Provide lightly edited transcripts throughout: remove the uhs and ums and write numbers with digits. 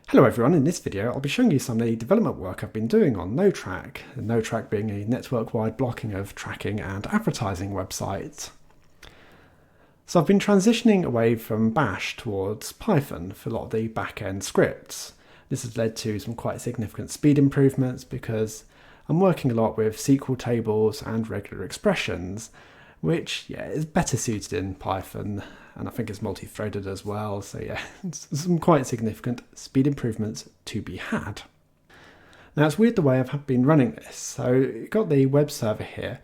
Hello everyone, in this video I'll be showing you some of the development work I've been doing on NoTrack, NoTrack being a network-wide blocking of tracking and advertising websites. So I've been transitioning away from Bash towards Python for a lot of the back-end scripts. This has led to some quite significant speed improvements because I'm working a lot with SQL tables and regular expressions, which is better suited in Python, and I think it's multi-threaded as well, so some quite significant speed improvements to be had. Now it's weird the way I've been running this, so you've got the web server here.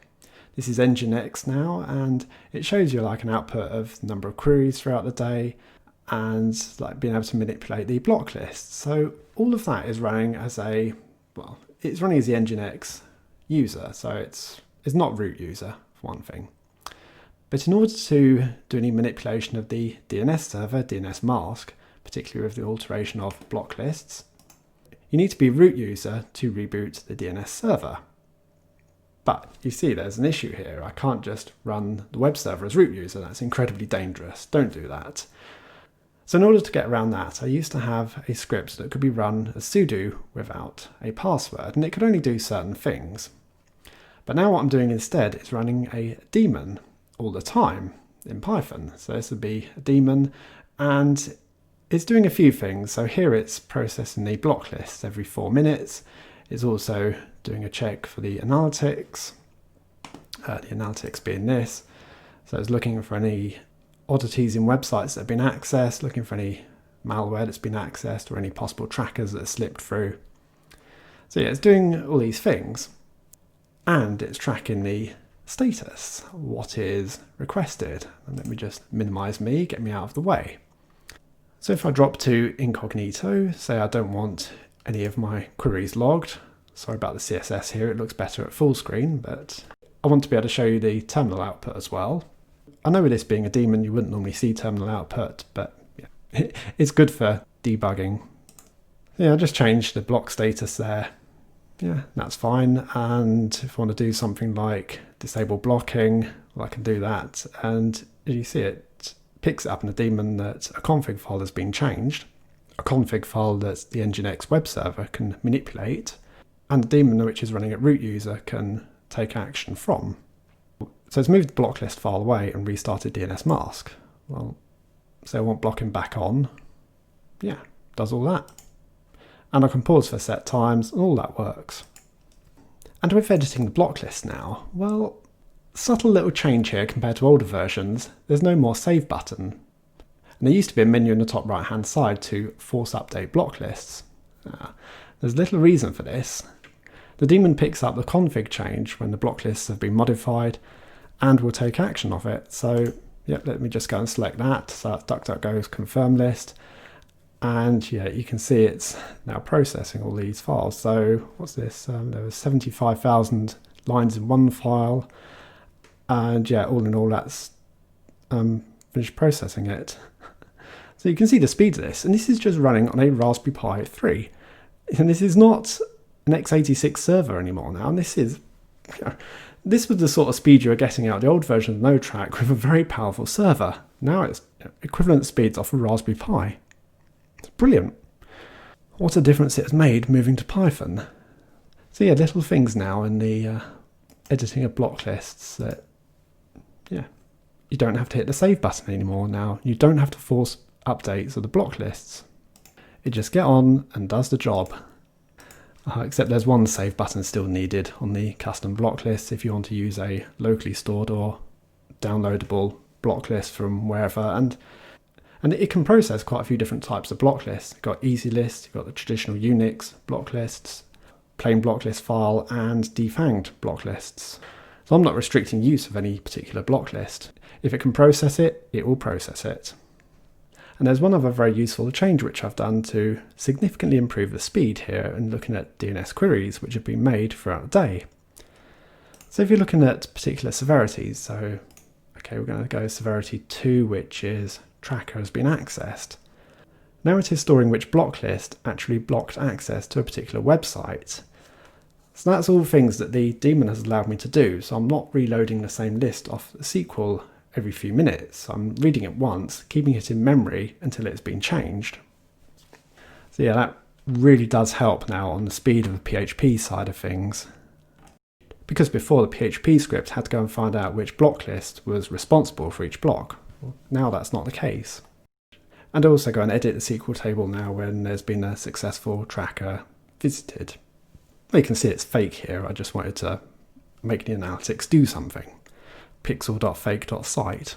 This is Nginx now, and it shows you like an output of the number of queries throughout the day, and like being able to manipulate the block list. So all of that is running as it's running as the Nginx user, so it's not root user for one thing. But in order to do any manipulation of the DNS server, DNS mask, particularly with the alteration of block lists, you need to be root user to reboot the DNS server. But you see there's an issue here. I can't just run the web server as root user. That's incredibly dangerous. Don't do that. So in order to get around that, I used to have a script that could be run as sudo without a password, and it could only do certain things. But now what I'm doing instead is running a daemon all the time in Python. So this would be a daemon, and it's doing a few things. So here it's processing the block lists every 4 minutes. It's also doing a check for the analytics being this. So it's looking for any oddities in websites that have been accessed, looking for any malware that's been accessed or any possible trackers that have slipped through. So it's doing all these things, and it's tracking the status, what is requested. And let me just minimize get me out of the way. So if I drop to incognito, say I don't want any of my queries logged. Sorry about the CSS here, it looks better at full screen, but I want to be able to show you the terminal output as well. I know with this being a daemon, you wouldn't normally see terminal output, but it's good for debugging. I just changed the block status there. That's fine. And if I want to do something like disable blocking, well, I can do that. And as you see, it picks it up in a daemon that a config file has been changed, a config file that the Nginx web server can manipulate, and a daemon which is running at root user can take action from. So it's moved the block list file away and restarted DNS mask. Well, so I want blocking back on. Does all that. And I can pause for set times, and all that works. And with editing the block list now, well, subtle little change here compared to older versions. There's no more save button. And there used to be a menu in the top right hand side to force update block lists. There's little reason for this. The daemon picks up the config change when the block lists have been modified and will take action of it. So let me just go and select that. So that's DuckDuckGo's confirm list. And you can see it's now processing all these files. So what's this? There was 75,000 lines in one file. And all in all, that's finished processing it. So you can see the speed of this. And this is just running on a Raspberry Pi 3. And this is not an x86 server anymore now. And this was the sort of speed you were getting out of the old version of NoTrack with a very powerful server. Now it's equivalent speeds off a Raspberry Pi. It's brilliant. What a difference it has made moving to Python. So little things now in the editing of block lists that, you don't have to hit the save button anymore now. You don't have to force updates of the block lists. It just get on and does the job. Except there's one save button still needed on the custom block list if you want to use a locally stored or downloadable block list from wherever. And it can process quite a few different types of block lists. You've got easy lists, you've got the traditional Unix block lists, plain block list file, and defanged block lists. So I'm not restricting use of any particular block list. If it can process it, it will process it. And there's one other very useful change which I've done to significantly improve the speed here and looking at DNS queries which have been made throughout the day. So if you're looking at particular severities, so we're going to go severity 2, which is tracker has been accessed. Now it is storing which block list actually blocked access to a particular website. So that's all things that the daemon has allowed me to do. So I'm not reloading the same list off the SQL every few minutes. I'm reading it once, keeping it in memory until it's been changed. So yeah, that really does help now on the speed of the PHP side of things. Because before, the PHP script had to go and find out which block list was responsible for each block. Well, now that's not the case. And also go and edit the SQL table now when there's been a successful tracker visited. You can see it's fake here. I just wanted to make the analytics do something. Pixel.fake.site.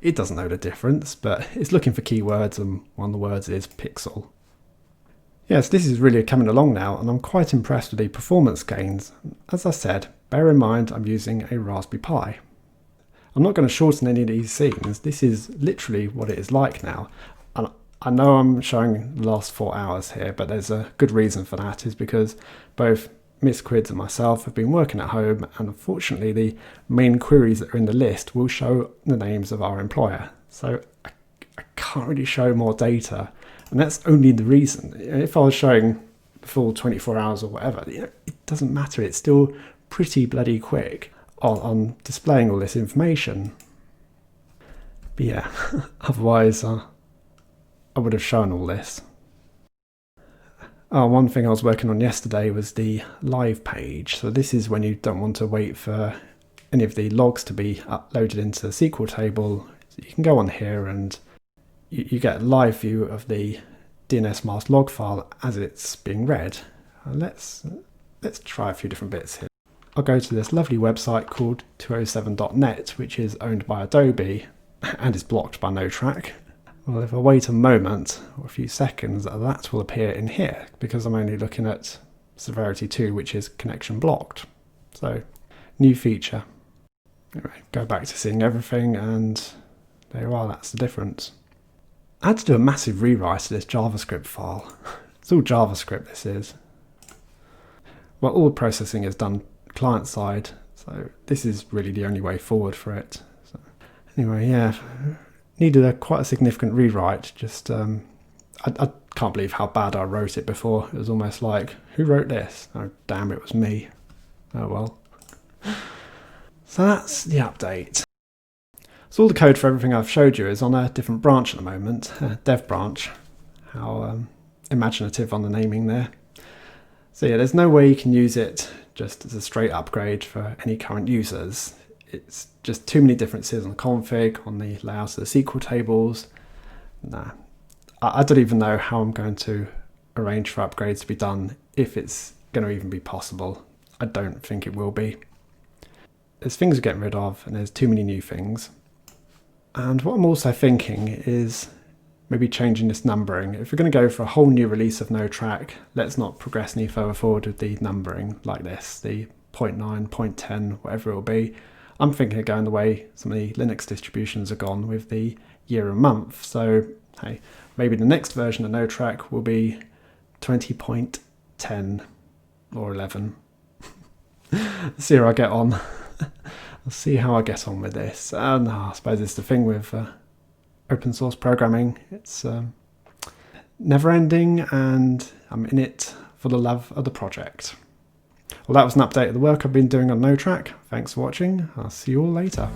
It doesn't know the difference, but it's looking for keywords, and one of the words is pixel. Yes, this is really coming along now, and I'm quite impressed with the performance gains. As I said, bear in mind I'm using a Raspberry Pi. I'm not going to shorten any of these scenes. This is literally what it is like now. And I know I'm showing the last 4 hours here, but there's a good reason for that, is because both Miss Quids and myself have been working at home, and unfortunately the main queries that are in the list will show the names of our employer. So I can't really show more data. And that's only the reason. If I was showing the full 24 hours or whatever, it doesn't matter. It's still pretty bloody quick on displaying all this information. But yeah, otherwise I would have shown all this. One thing I was working on yesterday was the live page. So this is when you don't want to wait for any of the logs to be uploaded into the SQL table. So you can go on here and you get a live view of the DNS mask log file as it's being read. Let's try a few different bits here. I'll go to this lovely website called 207.net, which is owned by Adobe and is blocked by NoTrack. Well, if I wait a moment or a few seconds, that will appear in here because I'm only looking at severity 2, which is connection blocked. So, new feature. Anyway, go back to seeing everything, and there you are, that's the difference. I had to do a massive rewrite of this JavaScript file. It's all JavaScript, this is. Well, all the processing is done client side, so this is really the only way forward for it. So, anyway, yeah, needed quite a significant rewrite. Just, I can't believe how bad I wrote it before. It was almost like, who wrote this? Oh, damn, it was me. Oh well. So that's the update. So all the code for everything I've showed you is on a different branch at the moment, dev branch. How imaginative on the naming there. So yeah, there's no way you can use it just as a straight upgrade for any current users. It's just too many differences on the config, on the layouts of the SQL tables. Nah, I don't even know how I'm going to arrange for upgrades to be done, if it's going to even be possible. I don't think it will be. There's things we're getting rid of, and there's too many new things. And what I'm also thinking is maybe changing this numbering. If we're going to go for a whole new release of NoTrack, let's not progress any further forward with the numbering like this, the 0.9, 0.10, whatever it will be. I'm thinking of going the way some of the Linux distributions are gone with the year and month. So, hey, maybe the next version of NoTrack will be 20.10 or 11. See how I get on. I'll see how I get on with this. I suppose it's the thing with open source programming. It's never ending, and I'm in it for the love of the project. Well, that was an update of the work I've been doing on NoTrack. Thanks for watching. I'll see you all later.